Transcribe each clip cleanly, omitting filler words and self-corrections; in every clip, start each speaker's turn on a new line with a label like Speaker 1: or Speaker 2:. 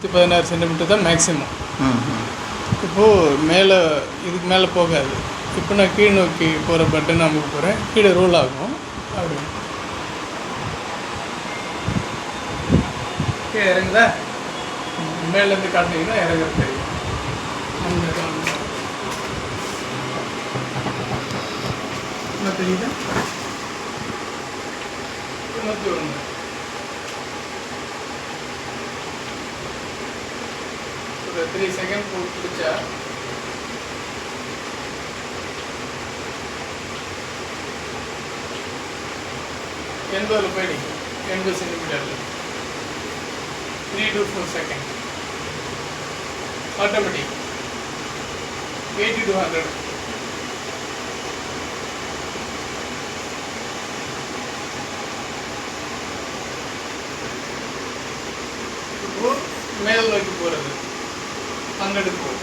Speaker 1: 16 centimetre தான் maximum. இப்போது மேலே இதுக்கு மேலே போகாது. இப்போ நான் கீழ் நோக்கி போகிற பட்டன் அமுக்க போகிறேன், கீழே ரோல் ஆகும். அப்படி கீழே இறங்குதா, மேலேருந்து காட்டினீங்கன்னா இறங்குறது தெரியும். என்ன தெரியுதா? 21. ஒரு 3 செகண்ட் பிடிச்சா எண்பதில் போய் நிற்கும். 80 சென்டிமீட்டரில் 3 to 4 செகண்ட் ஆட்டோமேட்டிக். 80 to 100. இப்போ மேல் நோக்கி போகிறது 100 போகும்.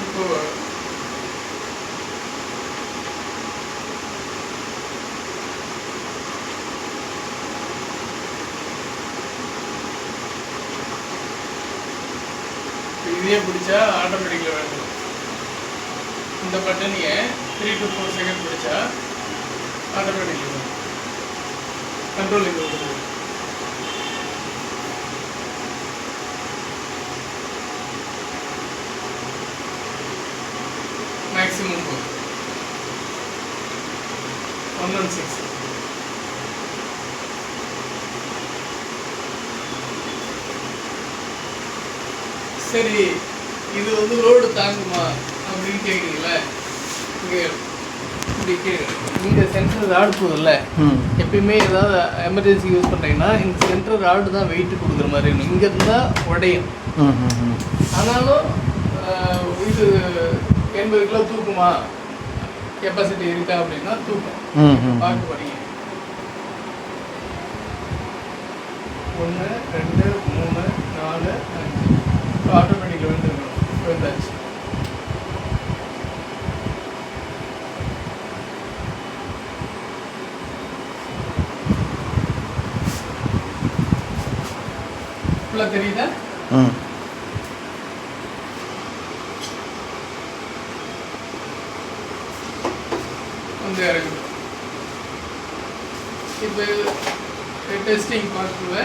Speaker 1: இப்போ இதே பிடிச்சா ஆட்டோமேட்டிக்கில் வேணும். இந்த பட்டனையே 3 to 4 செகண்ட் பிடிச்சா ஆட்டோமேட்டிக்கில் வேணும். கண்ட்ரோலிங் கொடுக்குது. மேக்ஸிமம் போகுது 116. சரி, இது லோடு தாங்குமா அப்படின்னு கேட்குறீங்களே. இங்கே இந்த சென்ட்ரல் ராடு போகுதுல்ல, எப்பயுமே ஏதாவது எமர்ஜென்சி யூஸ் பண்ணுறீங்கன்னா இந்த சென்ட்ரல் ராடு தான் வெயிட்டு கொடுக்குற மாதிரி இருக்கும். இங்கே இருந்தால் உடையும். ஆனாலும் இது 80 கிலோ தூக்குமா, கெப்பாசிட்டி இருக்கா அப்படின்னா தூக்கும். பார்க்க போறீங்க. 1 2 3 4 5 ஆட்டோமேட்டிக்கில் விழுந்தாச்சு. ஃபுல்லாக தெரியுதா? வந்து இறங்குது. இப்போ டெஸ்டிங் பார்க்குள்ள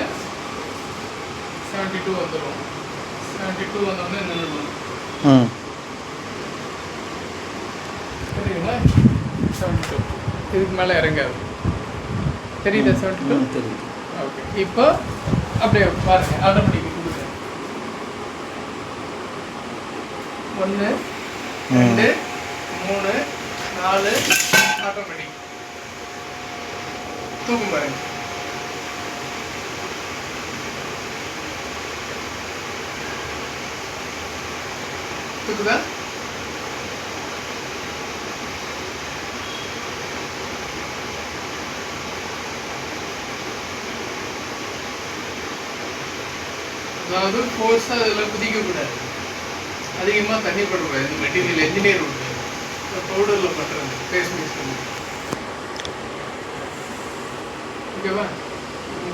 Speaker 1: 72 வந்துடும். 72 வந்தோடனே நின்றுடும். தெரியுங்களா? 72 இதுக்கு மேலே இறங்காது. தெரியுதா? 72 தெரியுது. ஓகே, இப்போ அப்படியே பாருங்க, ஆட்டோமேட்டிக் கொடுக்குறேன். 1 2 3 4 ஆட்டோமேட்டிக் தூக்கும் பாருங்க. தூக்குதா? அதாவது ஃபோர்ஸாக அதில் குதிக்கக்கூடாது, அதிகமாக தண்ணி படக்கூடாது. இந்த மெட்டீரியல் என்ஜினியர் உண்டு, பவுடரில் பண்ணுறது ஃபேஸ் மிக்ஸ் பண்ணி. ஓகேவா?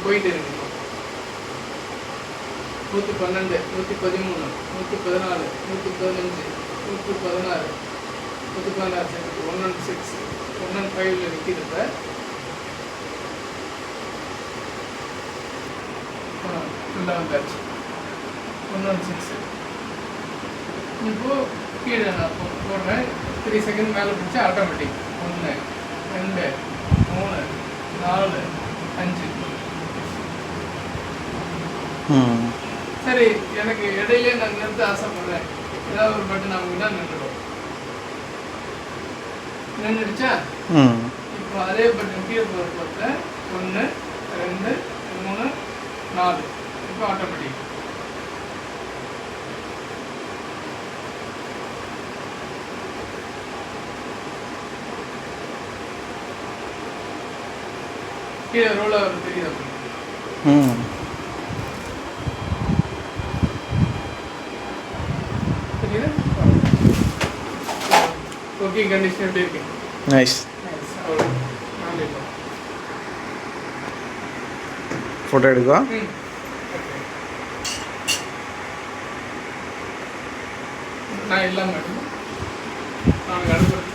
Speaker 1: போயிட்டு இருக்கு. 112 113 114 115 116 116 செகண்ட் 116 115 நிற்கிறப்ப ஃபுல்லாக வந்தாச்சு. 116. இப்போது கீழே நான் போடுறேன். 3 செகண்ட் மேலே பிடிச்சா ஆட்டோமேட்டிக். 1 2 3 4 5. சரி, எனக்கு இடையிலே நான் நிறுத்த ஆசைப்படுறேன். ஏதாவது ஒரு பட்டன் நமக்குன்னா நின்றுடும். நின்றுடுச்சா? இப்போ அதே பட்டன் கீழே போகிற பொறுத்த 1 2 3 4 இப்போ ஆட்டோமேட்டிக். கீழே ரோலாக வரும் தெரியுதா? தெரியுதா? ஓகே, கண்டிஷன் எப்படி இருக்கு?
Speaker 2: நைஸ். ஃபோட்டோ எடுக்கவா?
Speaker 1: நான் இல்லாமல் நாங்கள் அனுப்புகிறேன்.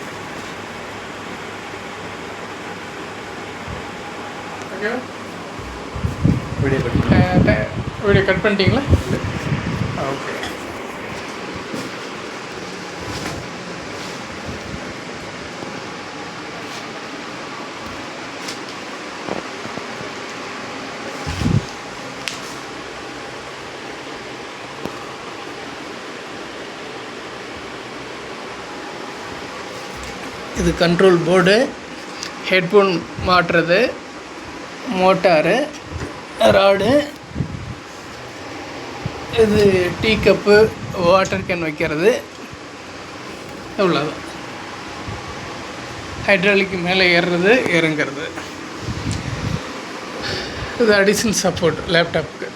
Speaker 1: ஓகேவா? வீடியோ கட் பண்ணிட்டீங்களா? ஓகே. இது கண்ட்ரோல் போர்டு, ஹெட்ஃபோன் மாட்டுறது, மோட்டாரு, ராடு, இது டீ கப்பு, வாட்டர் கேன் வைக்கிறது, இவ்வளோதான். ஹைட்ராலிக்கு மேலே ஏறுறது இறங்கிறது. இது அடிஷ்னல் சப்போர்ட் லேப்டாப்புக்கு.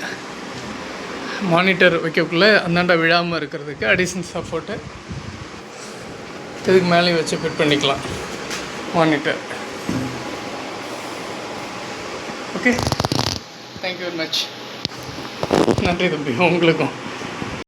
Speaker 1: மானிட்டர் வைக்கக்குள்ளே அந்தாண்டா விழாமல் இருக்கிறதுக்கு அடிஷ்னல் சப்போர்ட்டு. இதுக்கு மேலேயும் வச்சு ஃபிட் பண்ணிக்கலாம் monitor. Okay, thank you very much. நன்றி தம்பி, உங்களுக்கும்.